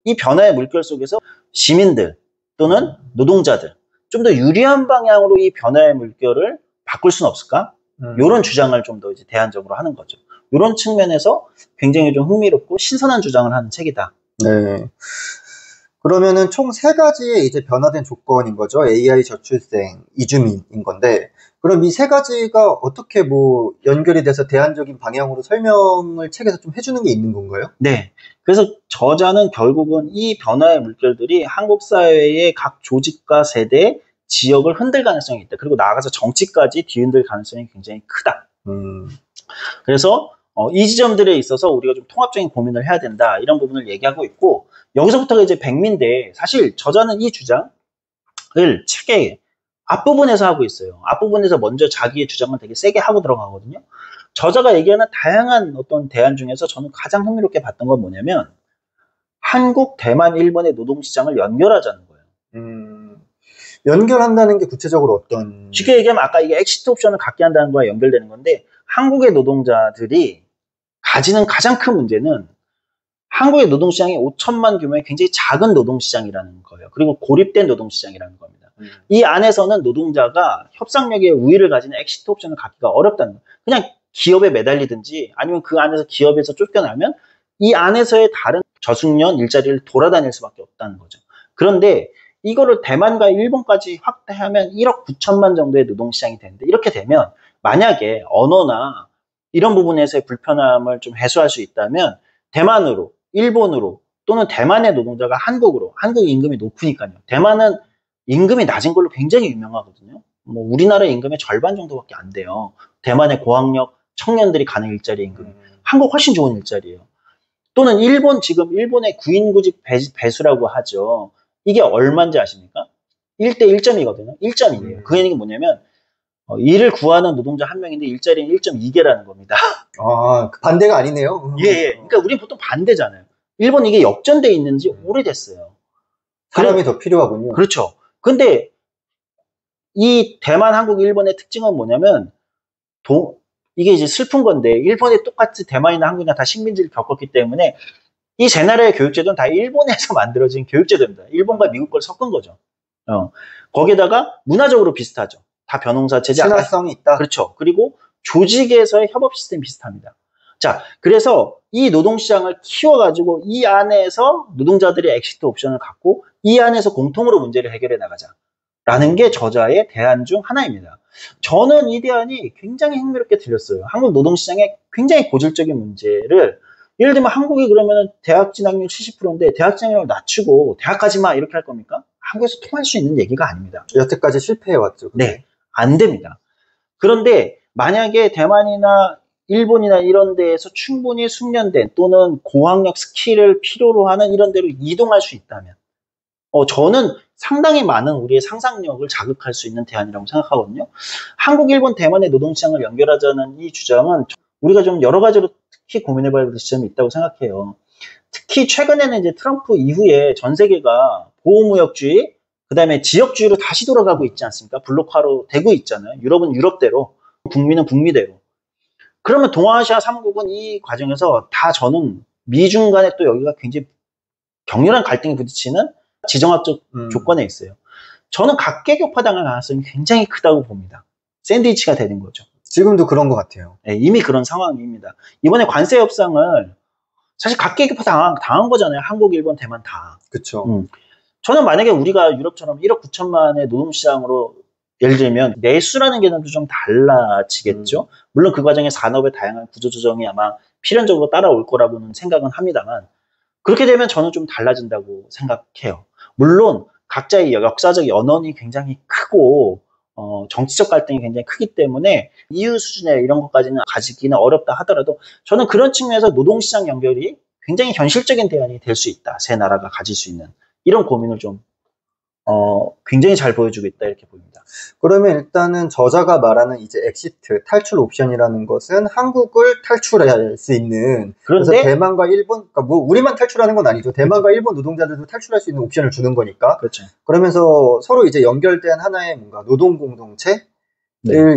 이 변화의 물결 속에서 시민들 또는 노동자들 좀 더 유리한 방향으로 이 변화의 물결을 바꿀 수는 없을까? 이런 주장을 좀 더 이제 대안적으로 하는 거죠. 이런 측면에서 굉장히 좀 흥미롭고 신선한 주장을 하는 책이다. 네. 그러면은 총 3가지의 이제 변화된 조건인 거죠. AI 저출생, 이주민인 건데, 그럼 이 3가지가 어떻게 뭐 연결이 돼서 대안적인 방향으로 설명을 책에서 좀 해주는 게 있는 건가요? 네. 그래서 저자는 결국은 이 변화의 물결들이 한국 사회의 각 조직과 세대, 지역을 흔들 가능성이 있다. 그리고 나아가서 정치까지 뒤흔들 가능성이 굉장히 크다. 그래서 이 지점들에 있어서 우리가 좀 통합적인 고민을 해야 된다. 이런 부분을 얘기하고 있고, 여기서부터가 이제 백미인데, 사실 저자는 이 주장을 책의 앞부분에서 하고 있어요. 앞부분에서 먼저 자기의 주장을 되게 세게 하고 들어가거든요. 저자가 얘기하는 다양한 어떤 대안 중에서 저는 가장 흥미롭게 봤던 건 뭐냐면, 한국, 대만, 일본의 노동시장을 연결하자는 거예요. 연결한다는 게 구체적으로 어떤? 쉽게 얘기하면 아까 이게 엑시트 옵션을 갖게 한다는 거와 연결되는 건데, 한국의 노동자들이 가지는 가장 큰 문제는 한국의 노동시장이 5천만 규모의 굉장히 작은 노동시장이라는 거예요. 그리고 고립된 노동시장이라는 겁니다. 이 안에서는 노동자가 협상력의 우위를 가지는 엑시트 옵션을 갖기가 어렵다는 거예요. 그냥 기업에 매달리든지 아니면 그 안에서 기업에서 쫓겨나면 이 안에서의 다른 저숙련 일자리를 돌아다닐 수밖에 없다는 거죠. 그런데 이거를 대만과 일본까지 확대하면 1억 9천만 정도의 노동시장이 되는데, 이렇게 되면 만약에 언어나 이런 부분에서의 불편함을 좀 해소할 수 있다면 대만으로, 일본으로, 또는 대만의 노동자가 한국으로, 한국 임금이 높으니까요. 대만은 임금이 낮은 걸로 굉장히 유명하거든요. 뭐 우리나라 임금의 절반 정도밖에 안 돼요. 대만의 고학력 청년들이 가는 일자리 임금. 한국 훨씬 좋은 일자리예요. 또는 일본, 지금 일본의 구인구직 배수라고 하죠. 이게 얼마인지 아십니까? 1대 1.2거든요. 1.2예요. 그 얘기가 뭐냐면 일을 구하는 노동자 한 명인데 일자리는 1.2개라는 겁니다. 아, 반대가 아니네요. 예. 그러니까 우리는 보통 반대잖아요. 일본 이게 역전돼 있는지 오래됐어요. 사람이 더 필요하군요. 그렇죠. 근데 이 대만, 한국, 일본의 특징은 뭐냐면 이게 이제 슬픈 건데, 일본이 똑같이 대만이나 한국이나 다 식민지를 겪었기 때문에 이 세 나라의 교육제도는 다 일본에서 만들어진 교육제도입니다. 일본과 미국 걸 섞은 거죠. 거기에다가 문화적으로 비슷하죠. 다 변홍사 체제. 친화성이 있다. 그렇죠. 그리고 조직에서의 협업 시스템이 비슷합니다. 자, 그래서 이 노동시장을 키워가지고 이 안에서 노동자들이 엑시트 옵션을 갖고 이 안에서 공통으로 문제를 해결해 나가자라는 게 저자의 대안 중 하나입니다. 저는 이 대안이 굉장히 흥미롭게 들렸어요. 한국 노동시장의 굉장히 고질적인 문제를, 예를 들면 한국이 그러면 대학 진학률 70%인데 대학 진학률을 낮추고 대학 가지 마 이렇게 할 겁니까? 한국에서 통할 수 있는 얘기가 아닙니다. 여태까지 실패해왔죠. 네, 안 됩니다. 그런데 만약에 대만이나 일본이나 이런 데에서 충분히 숙련된 또는 고학력 스킬을 필요로 하는 이런 데로 이동할 수 있다면 저는 상당히 많은 우리의 상상력을 자극할 수 있는 대안이라고 생각하거든요. 한국, 일본, 대만의 노동시장을 연결하자는 이 주장은 우리가 좀 여러 가지로 특히 고민해봐야 될 지점이 있다고 생각해요. 특히 최근에는 이제 트럼프 이후에 전 세계가 보호무역주의, 그 다음에 지역주의로 다시 돌아가고 있지 않습니까? 블록화로 되고 있잖아요. 유럽은 유럽대로, 북미는 북미대로. 그러면 동아시아 3국은 이 과정에서 다 저는 미중 간에 또 여기가 굉장히 격렬한 갈등이 부딪히는 지정학적 조건에 있어요. 저는 각계격파 당할 가능성이 굉장히 크다고 봅니다. 샌드위치가 되는 거죠. 지금도 그런 것 같아요. 네, 이미 그런 상황입니다. 이번에 관세 협상을 사실 각계격파 당한 거잖아요. 한국, 일본, 대만 다. 그렇죠. 저는 만약에 우리가 유럽처럼 1억 9천만의 노동시장으로 예를 들면 내수라는 개념도 좀 달라지겠죠. 물론 그 과정에 산업의 다양한 구조조정이 아마 필연적으로 따라올 거라고는 생각은 합니다만, 그렇게 되면 저는 좀 달라진다고 생각해요. 물론 각자의 역사적 연원이 굉장히 크고 정치적 갈등이 굉장히 크기 때문에 EU 수준의 이런 것까지는 가지기는 어렵다 하더라도 저는 그런 측면에서 노동시장 연결이 굉장히 현실적인 대안이 될 수 있다. 세 나라가 가질 수 있는 이런 고민을 좀 굉장히 잘 보여주고 있다 이렇게 보입니다. 그러면 일단은 저자가 말하는 이제 엑시트, 탈출 옵션이라는 것은 한국을 탈출할 수 있는, 그래서 대만과 일본, 그러니까 뭐 우리만 탈출하는 건 아니죠. 대만과 일본 노동자들도 탈출할 수 있는 옵션을 주는 거니까. 그렇죠. 그러면서 서로 이제 연결된 하나의 뭔가 노동 공동체를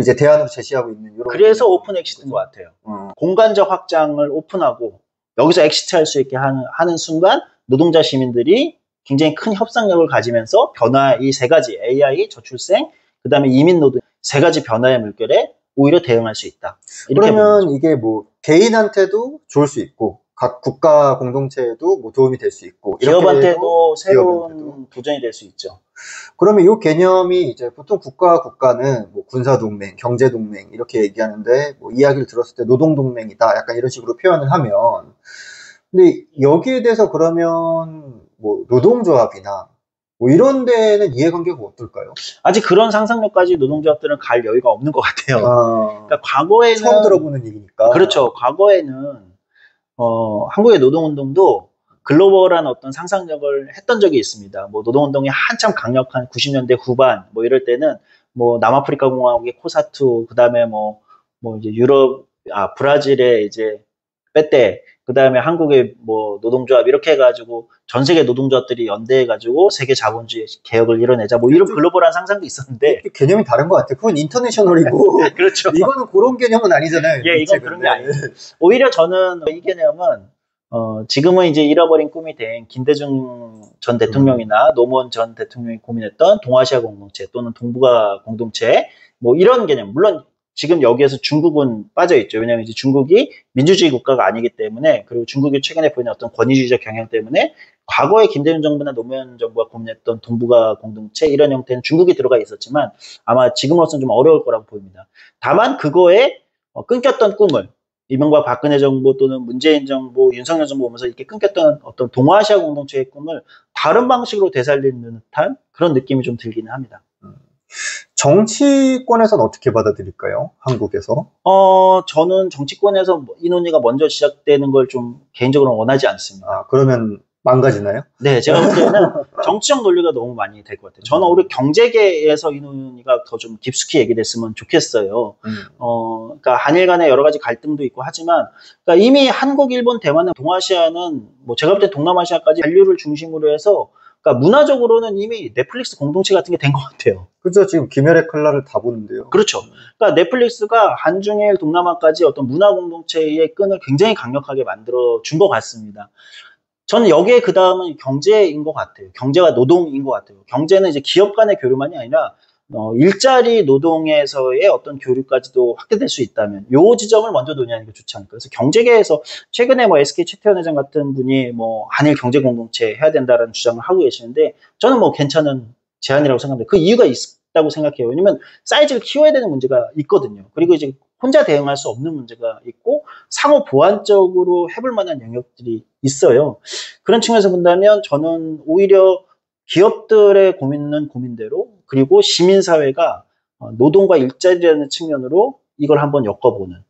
이제 대안으로 제시하고 있는. 그래서 오픈 엑시트인 것 같아요. 공간적 확장을 오픈하고 여기서 엑시트 할 수 있게 하는 순간 노동자 시민들이 굉장히 큰 협상력을 가지면서 변화 이 세 가지 AI, 저출생, 그다음에 이민 노동 세 가지 변화의 물결에 오히려 대응할 수 있다. 그러면 이게 뭐 개인한테도 좋을 수 있고 각 국가 공동체에도 뭐 도움이 될 수 있고 기업한테도 새로운 도전이 될 수 있죠. 그러면 이 개념이 이제 보통 국가는 뭐 군사동맹, 경제동맹 이렇게 얘기하는데 뭐 이야기를 들었을 때 노동동맹이다 약간 이런 식으로 표현을 하면 근데 여기에 대해서 그러면 뭐 노동조합이나 뭐 이런 데는 이해관계가 어떨까요? 아직 그런 상상력까지 노동조합들은 갈 여유가 없는 것 같아요. 그러니까 과거에는 처음 들어보는 얘기니까. 그렇죠. 과거에는 한국의 노동운동도 글로벌한 어떤 상상력을 했던 적이 있습니다. 뭐 노동운동이 한참 강력한 90년대 후반 뭐 이럴 때는 뭐 남아프리카 공화국의 코사투 그다음에 뭐 이제 브라질의 이제 빼떼 그다음에 한국의 뭐 노동조합 이렇게 해가지고 전 세계 노동조합들이 연대해가지고 세계 자본주의 개혁을 이뤄내자 뭐 이런 글로벌한 상상도 있었는데 개념이 다른 것 같아요. 그건 인터내셔널이고 그렇죠. 이거는 그런 개념은 아니잖아요. 예, 이건 그런 게 아니에요. 오히려 저는 이 개념은 지금은 이제 잃어버린 꿈이 된 김대중 전 대통령이나 노무현 전 대통령이 고민했던 동아시아 공동체 또는 동북아 공동체 뭐 이런 개념 물론 지금 여기에서 중국은 빠져 있죠. 왜냐하면 이제 중국이 민주주의 국가가 아니기 때문에 그리고 중국이 최근에 보이는 어떤 권위주의적 경향 때문에 과거에 김대중 정부나 노무현 정부가 고민했던 동북아 공동체 이런 형태는 중국이 들어가 있었지만 아마 지금으로서는 좀 어려울 거라고 보입니다. 다만 그거에 끊겼던 꿈을 이명박 박근혜 정부 또는 문재인 정부, 윤석열 정부 오면서 이렇게 끊겼던 어떤 동아시아 공동체의 꿈을 다른 방식으로 되살리는 듯한 그런 느낌이 좀 들기는 합니다. 정치권에서는 어떻게 받아들일까요? 한국에서? 저는 정치권에서 이 논의가 먼저 시작되는 걸 좀 개인적으로 원하지 않습니다. 그러면 망가지나요? 네, 제가 볼 때는 정치적 논리가 너무 많이 될 것 같아요. 저는 오히려 경제계에서 이 논의가 더 좀 깊숙이 얘기됐으면 좋겠어요. 그러니까 한일 간에 여러 가지 갈등도 있고 하지만, 그러니까 이미 한국, 일본, 대만은 동아시아는 뭐 제가 볼 때 동남아시아까지 한류를 중심으로 해서, 그러니까 문화적으로는 이미 넷플릭스 공동체 같은 게 된 것 같아요. 그렇죠. 지금 김열의 칼날을 다 보는데요. 그렇죠. 그러니까 넷플릭스가 한중일 동남아까지 어떤 문화 공동체의 끈을 굉장히 강력하게 만들어 준 것 같습니다. 저는 여기에 그 다음은 경제인 것 같아요. 경제와 노동인 것 같아요. 경제는 이제 기업 간의 교류만이 아니라 일자리 노동에서의 어떤 교류까지도 확대될 수 있다면 요 지점을 먼저 논의하는 게 좋지 않을까. 그래서 경제계에서 최근에 뭐 SK 최태원 회장 같은 분이 뭐 한일 경제 공동체 해야 된다라는 주장을 하고 계시는데 저는 뭐 괜찮은 제안이라고 생각합니다. 그 이유가 있다고 생각해요. 왜냐면 사이즈를 키워야 되는 문제가 있거든요. 그리고 이제 혼자 대응할 수 없는 문제가 있고 상호 보완적으로 해볼 만한 영역들이 있어요. 그런 측면에서 본다면 저는 오히려 기업들의 고민은 고민대로 그리고 시민사회가 노동과 일자리라는 측면으로 이걸 한번 엮어보는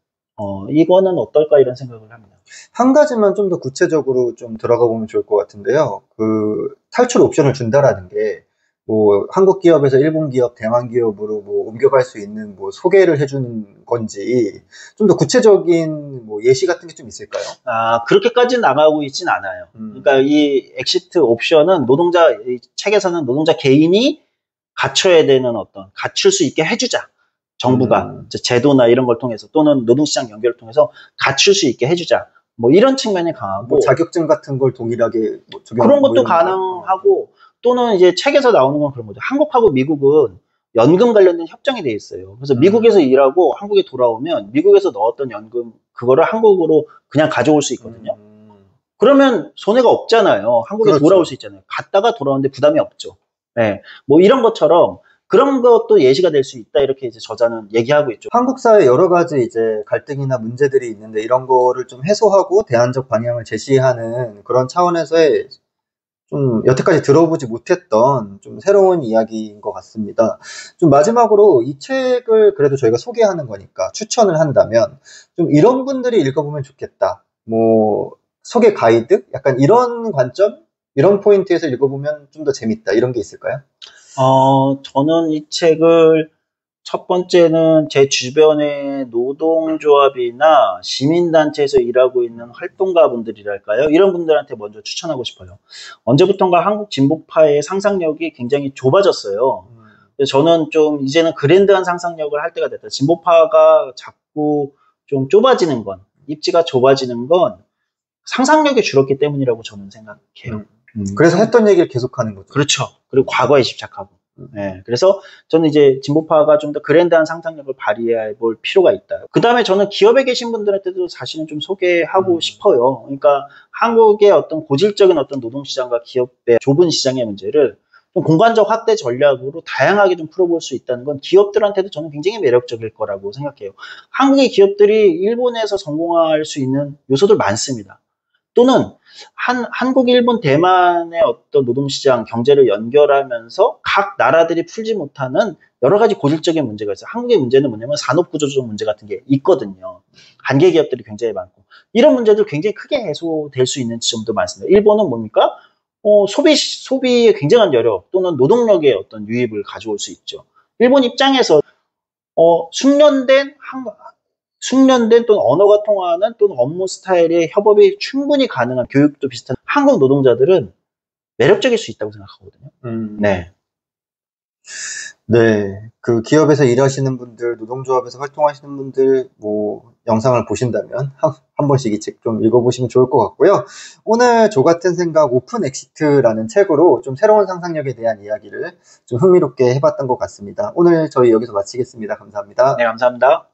이거는 어떨까 이런 생각을 합니다. 한 가지만 좀 더 구체적으로 좀 들어가 보면 좋을 것 같은데요. 그 탈출 옵션을 준다라는 게 뭐 한국 기업에서 일본 기업, 대만 기업으로 뭐 옮겨갈 수 있는 뭐 소개를 해주는 건지 좀 더 구체적인 뭐 예시 같은 게 좀 있을까요? 그렇게까지 나가고 있진 않아요. 그러니까 이 엑시트 옵션은 이 책에서는 노동자 개인이 갖춰야 되는 갖출 수 있게 해주자. 정부가 제도나 이런 걸 통해서 또는 노동시장 연결을 통해서 갖출 수 있게 해주자. 뭐 이런 측면이 강하고 뭐 자격증 같은 걸 동일하게 그런 것도 가능하고 또는 이제 책에서 나오는 건 그런 거죠. 한국하고 미국은 연금 관련된 협정이 돼 있어요. 그래서 미국에서 일하고 한국에 돌아오면 미국에서 넣었던 연금 그거를 한국으로 그냥 가져올 수 있거든요. 그러면 손해가 없잖아요. 한국에 그렇죠. 돌아올 수 있잖아요. 갔다가 돌아오는데 부담이 없죠. 네. 뭐 이런 것처럼 그런 것도 예시가 될 수 있다 이렇게 이제 저자는 얘기하고 있죠. 한국 사회 여러 가지 이제 갈등이나 문제들이 있는데 이런 거를 좀 해소하고 대안적 방향을 제시하는 그런 차원에서의 좀 여태까지 들어보지 못했던 좀 새로운 이야기인 것 같습니다. 좀 마지막으로 이 책을 그래도 저희가 소개하는 거니까 추천을 한다면 좀 이런 분들이 읽어보면 좋겠다. 뭐 소개 가이드? 약간 이런 관점? 이런 포인트에서 읽어보면 좀 더 재밌다. 이런 게 있을까요? 저는 이 책을 첫 번째는 제 주변의 노동조합이나 시민단체에서 일하고 있는 활동가분들이랄까요? 이런 분들한테 먼저 추천하고 싶어요. 언제부턴가 한국 진보파의 상상력이 굉장히 좁아졌어요. 그래서 저는 좀 이제는 그랜드한 상상력을 할 때가 됐다. 진보파가 자꾸 좀 좁아지는 건, 입지가 좁아지는 건 상상력이 줄었기 때문이라고 저는 생각해요. 그래서 했던 얘기를 계속하는 거죠. 그렇죠. 그리고 과거에 집착하고. 네, 그래서 저는 이제 진보파가 좀 더 그랜드한 상상력을 발휘해 볼 필요가 있다. 그 다음에 저는 기업에 계신 분들한테도 사실은 좀 소개하고 싶어요. 그러니까 한국의 어떤 고질적인 어떤 노동시장과 기업의 좁은 시장의 문제를 좀 공간적 확대 전략으로 다양하게 좀 풀어볼 수 있다는 건 기업들한테도 저는 굉장히 매력적일 거라고 생각해요. 한국의 기업들이 일본에서 성공할 수 있는 요소들 많습니다. 또는 한국, 일본, 대만의 어떤 노동시장 경제를 연결하면서 각 나라들이 풀지 못하는 여러 가지 고질적인 문제가 있어요. 한국의 문제는 뭐냐면 산업구조적 문제 같은 게 있거든요. 한계 기업들이 굉장히 많고 이런 문제들 굉장히 크게 해소될 수 있는 지점도 많습니다. 일본은 뭡니까? 소비에 굉장한 여력 또는 노동력의 어떤 유입을 가져올 수 있죠. 일본 입장에서 숙련된 또는 언어가 통하는 또는 업무 스타일의 협업이 충분히 가능한 교육도 비슷한 한국 노동자들은 매력적일 수 있다고 생각하거든요. 네. 네. 그 기업에서 일하시는 분들, 노동조합에서 활동하시는 분들, 영상을 보신다면 한 번씩 이 책 좀 읽어보시면 좋을 것 같고요. 오늘 조 같은 생각 오픈 엑시트라는 책으로 좀 새로운 상상력에 대한 이야기를 좀 흥미롭게 해봤던 것 같습니다. 오늘 저희 여기서 마치겠습니다. 감사합니다. 네, 감사합니다.